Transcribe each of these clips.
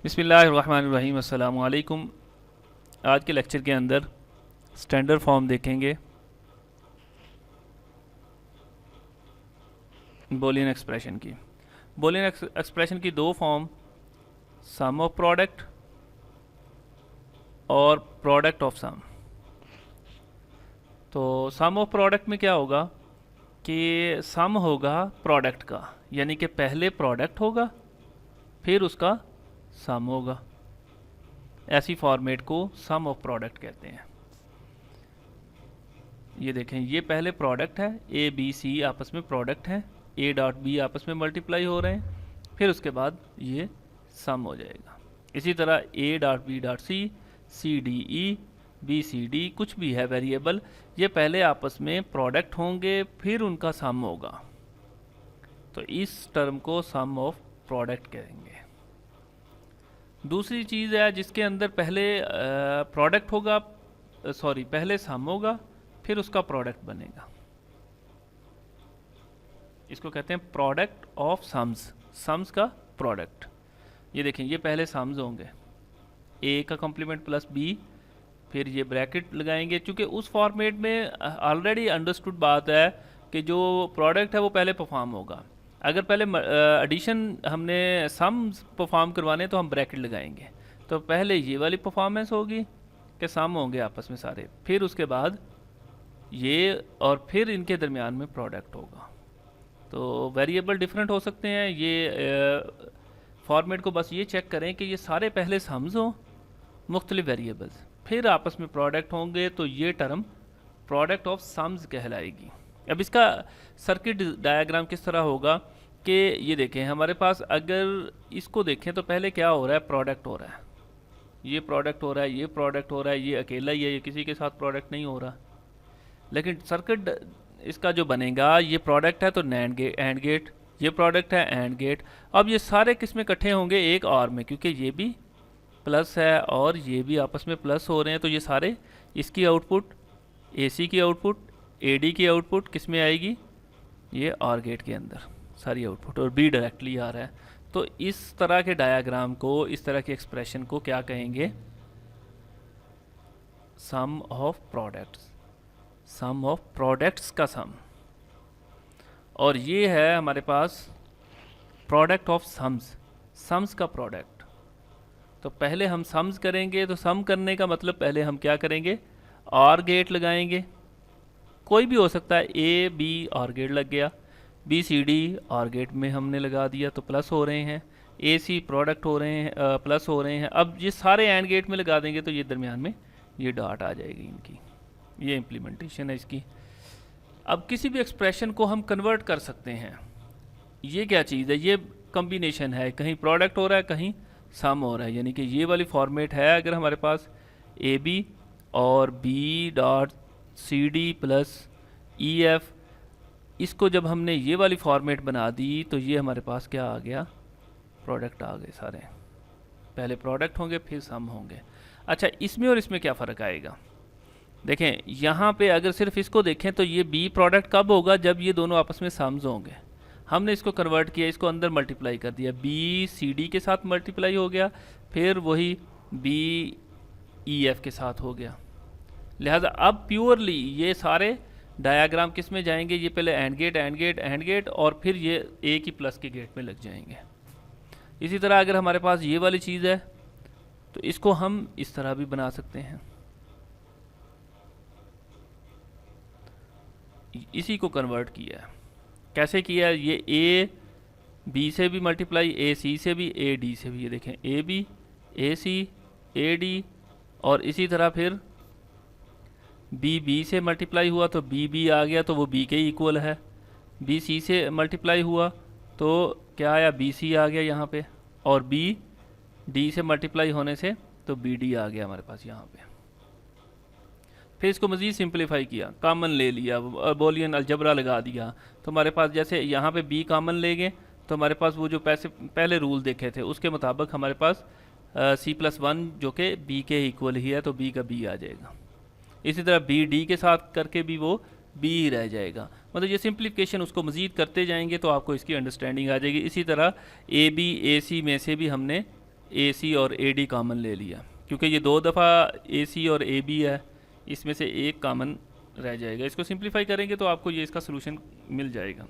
बिस्मिल्लाहिर्रहमानिर्रहीम। अस्सलामु अलैकुम। आज के लेक्चर के अंदर स्टैंडर्ड फॉर्म देखेंगे बोलियन एक्सप्रेशन की। बोलियन एक्सप्रेशन की दो फॉर्म, सम ऑफ प्रोडक्ट और प्रोडक्ट ऑफ सम। तो सम ऑफ प्रोडक्ट में क्या होगा कि सम होगा प्रोडक्ट का, यानी कि पहले प्रोडक्ट होगा फिर उसका सम होगा। ऐसी फॉर्मेट को सम ऑफ प्रोडक्ट कहते हैं। ये देखें, ये पहले प्रोडक्ट है, ए बी सी आपस में प्रोडक्ट है, ए डॉट बी आपस में मल्टीप्लाई हो रहे हैं, फिर उसके बाद ये सम हो जाएगा। इसी तरह A dot B dot C, C D E, B C D, कुछ भी है वेरिएबल, ये पहले आपस में प्रोडक्ट होंगे फिर उनका सम होगा। तो इस टर्म को सम ऑफ प्रोडक्ट कहेंगे। दूसरी चीज़ है जिसके अंदर पहले प्रोडक्ट होगा, पहले सम होगा फिर उसका प्रोडक्ट बनेगा। इसको कहते हैं प्रोडक्ट ऑफ सम्स, सम्स का प्रोडक्ट। ये देखें, ये पहले सम्स होंगे, ए का कॉम्प्लीमेंट प्लस बी, फिर ये ब्रैकेट लगाएंगे। चूँकि उस फॉर्मेट में ऑलरेडी अंडरस्टूड बात है कि जो प्रोडक्ट है वो पहले परफॉर्म होगा। अगर पहले एडिशन हमने सम्स परफॉर्म करवाने तो हम ब्रैकेट लगाएंगे। तो पहले ये वाली परफॉर्मेंस होगी कि सम होंगे आपस में सारे, फिर उसके बाद ये, और फिर इनके दरमियान में प्रोडक्ट होगा। तो वेरिएबल डिफरेंट हो सकते हैं। ये फॉर्मेट को बस ये चेक करें कि ये सारे पहले सम्स हों, मुख्तलिफ वेरिएबल्स, फिर आपस में प्रोडक्ट होंगे, तो ये टर्म प्रोडक्ट ऑफ सम्स कहलाएगी। अब इसका सर्किट डायग्राम किस तरह होगा कि ये देखें, हमारे पास अगर इसको देखें तो पहले क्या हो रहा है, प्रोडक्ट हो रहा है, ये प्रोडक्ट हो रहा है, ये प्रोडक्ट हो रहा है, ये अकेला ही है, ये किसी के साथ प्रोडक्ट नहीं हो रहा। लेकिन सर्किट इसका जो बनेगा, ये प्रोडक्ट है तो एंड गेट, ये प्रोडक्ट है एंड गेट। अब ये सारे किस में इकट्ठे होंगे, एक और में, क्योंकि ये भी प्लस है और ये भी आपस में प्लस हो रहे हैं। तो ये सारे, इसकी आउटपुट, एसी की आउटपुट, एडी की आउटपुट किस में आएगी, ये और गेट के अंदर सारी आउटपुट, और बी डायरेक्टली आ रहा है। तो इस तरह के डायग्राम को, इस तरह के एक्सप्रेशन को क्या कहेंगे, sum of products, sum of products का सम। और ये है हमारे पास प्रोडक्ट ऑफ सम्स, सम्स का प्रोडक्ट। तो पहले हम सम्स करेंगे, तो सम करने का मतलब पहले हम क्या करेंगे, और गेट लगाएंगे। कोई भी हो सकता है, ए बी और गेट लग गया, बी सी डी और गेट में हमने लगा दिया तो प्लस हो रहे हैं, ए सी प्रोडक्ट हो रहे हैं, प्लस हो रहे हैं। अब ये सारे एंड गेट में लगा देंगे तो ये दरमियान में ये डॉट आ जाएगी इनकी। ये इम्प्लीमेंटेशन है इसकी। अब किसी भी एक्सप्रेशन को हम कन्वर्ट कर सकते हैं। ये क्या चीज़ है, ये कम्बिनेशन है, कहीं प्रोडक्ट हो रहा है कहीं सम हो रहा है। यानी कि ये वाली फॉर्मेट है, अगर हमारे पास ए बी और B dot C D plus E F, इसको जब हमने ये वाली फॉर्मेट बना दी तो ये हमारे पास क्या आ गया, प्रोडक्ट आ गए सारे। पहले प्रोडक्ट होंगे फिर सम होंगे। अच्छा, इसमें और इसमें क्या फ़र्क आएगा, देखें यहाँ पे अगर सिर्फ इसको देखें तो ये बी प्रोडक्ट कब होगा, जब ये दोनों आपस में सम्स होंगे। हमने इसको कन्वर्ट किया, इसको अंदर मल्टीप्लाई कर दिया, बी सी डी के साथ मल्टीप्लाई हो गया, फिर वही बी ई एफ के साथ हो गया। लिहाजा अब प्योरली ये सारे डायाग्राम किस में जाएंगे, ये पहले and gate and gate and gate, और फिर ये ए की प्लस के गेट में लग जाएंगे। इसी तरह अगर हमारे पास ये वाली चीज़ है तो इसको हम इस तरह भी बना सकते हैं। इसी को कन्वर्ट किया है। कैसे किया है, ये ए बी से भी मल्टीप्लाई, ए सी से भी, ए डी से भी। ये देखें, A B, A C, A D, और इसी तरह फिर बी बी से मल्टीप्लाई हुआ तो बी बी आ गया, तो वो बी के इक्वल है। बी सी से मल्टीप्लाई हुआ तो क्या आया, बी सी आ गया यहाँ पे, और बी डी से मल्टीप्लाई होने से तो बी डी आ गया हमारे पास यहाँ पे। फिर इसको मज़ीद सिंप्लीफाई किया, कॉमन ले लिया, बोलियन अलजबरा लगा दिया, तो हमारे पास जैसे यहाँ पे बी कॉमन ले गए तो हमारे पास वो जो पहले रूल देखे थे उसके मुताबिक हमारे पास C+1 जो कि बी के इक्वल ही है, तो बी का बी आ जाएगा। इसी तरह बी डी के साथ करके भी वो बी ही रह जाएगा। मतलब ये सिंप्लीफिकेशन उसको मज़ीद करते जाएंगे तो आपको इसकी अंडरस्टैंडिंग आ जाएगी। इसी तरह ए बी ए सी में से भी हमने ए सी और ए डी कॉमन ले लिया, क्योंकि ये 2 दफ़ा ए सी और ए बी है, इसमें से एक कॉमन रह जाएगा। इसको सिंप्लीफाई करेंगे तो आपको ये इसका सोल्यूशन मिल जाएगा।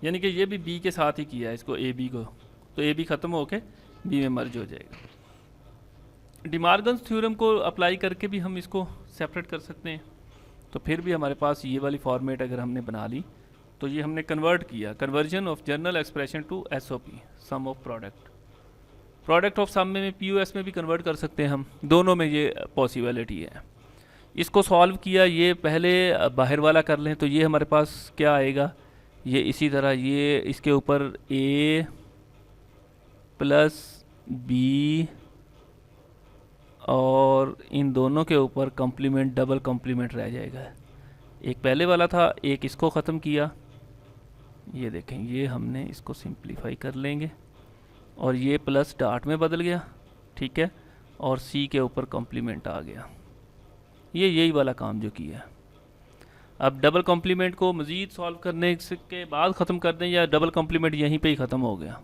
यानी कि ये भी बी के साथ ही किया है इसको, ए बी को, तो ए बी ख़त्म होके बी में मर्ज हो जाएगा। डिमार्गन्स थ्योरम को अप्लाई करके भी हम इसको सेपरेट कर सकते हैं। तो फिर भी हमारे पास ये वाली फॉर्मेट अगर हमने बना ली तो ये हमने कन्वर्ट किया, conversion of general expression to S O P, sum of product. Product of sum में पी ओ एस में भी कन्वर्ट कर सकते हैं हम, दोनों में ये पॉसिबिलिटी है। इसको सॉल्व किया, ये पहले बाहर वाला कर लें तो ये हमारे पास क्या आएगा, ये इसी तरह ये इसके ऊपर ए प्लस बी और इन दोनों के ऊपर कॉम्प्लीमेंट, डबल कॉम्प्लीमेंट रह जाएगा। एक पहले वाला था, एक इसको ख़त्म किया, ये देखें ये हमने इसको सिंप्लीफाई कर लेंगे और ये प्लस डॉट में बदल गया, ठीक है, और सी के ऊपर कॉम्प्लीमेंट आ गया। ये यही वाला काम जो किया। अब डबल कॉम्प्लीमेंट को मज़ीद सॉल्व करने के बाद ख़त्म कर दें या डबल कॉम्प्लीमेंट यहीं पे ही ख़त्म हो गया,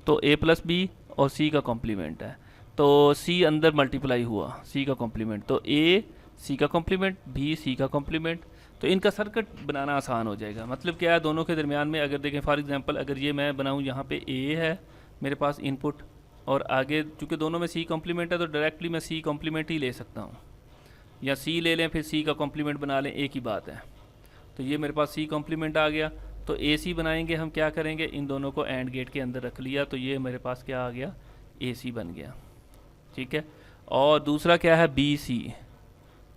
तो ए प्लस बी और सी का कॉम्प्लीमेंट है, तो सी अंदर मल्टीप्लाई हुआ सी का कॉम्प्लीमेंट, तो ए सी का कॉम्प्लीमेंट, बी सी का कॉम्प्लीमेंट, तो इनका सर्किट बनाना आसान हो जाएगा। मतलब क्या है, दोनों के दरमियान में अगर देखें फॉर एग्जांपल अगर ये मैं बनाऊं, यहाँ पे ए है मेरे पास इनपुट और आगे चूँकि दोनों में सी कॉम्प्लीमेंट है तो डायरेक्टली मैं सी कॉम्प्लीमेंट ही ले सकता हूँ, या सी ले लें फिर सी का कॉम्प्लीमेंट बना लें, एक ही बात है। तो ये मेरे पास सी कॉम्प्लीमेंट आ गया, तो ए सी बनाएंगे हम, क्या करेंगे इन दोनों को एंड गेट के अंदर रख लिया, तो ये मेरे पास क्या आ गया, ए सी बन गया, ठीक है। और दूसरा क्या है, बी सी,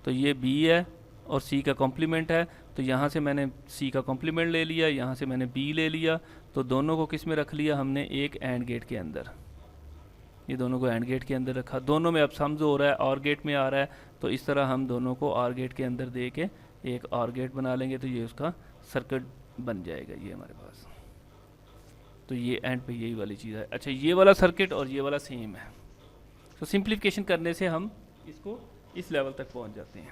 तो ये बी है और सी का कॉम्प्लीमेंट है, तो यहाँ से मैंने सी का कॉम्प्लीमेंट ले लिया, यहाँ से मैंने बी ले लिया, तो दोनों को किस में रख लिया हमने, एक एंड गेट के अंदर। ये दोनों को एंड गेट के अंदर रखा, दोनों में अब समझ हो रहा है और गेट में आ रहा है, तो इस तरह हम दोनों को और गेट के अंदर दे के एक और गेट बना लेंगे, तो ये उसका सर्किट बन जाएगा ये हमारे पास। तो ये एंड पे यही वाली चीज़ है। अच्छा, ये वाला सर्किट और ये वाला सेम है, तो सिंप्लीफिकेशन करने से हम इसको इस लेवल तक पहुंच जाते हैं।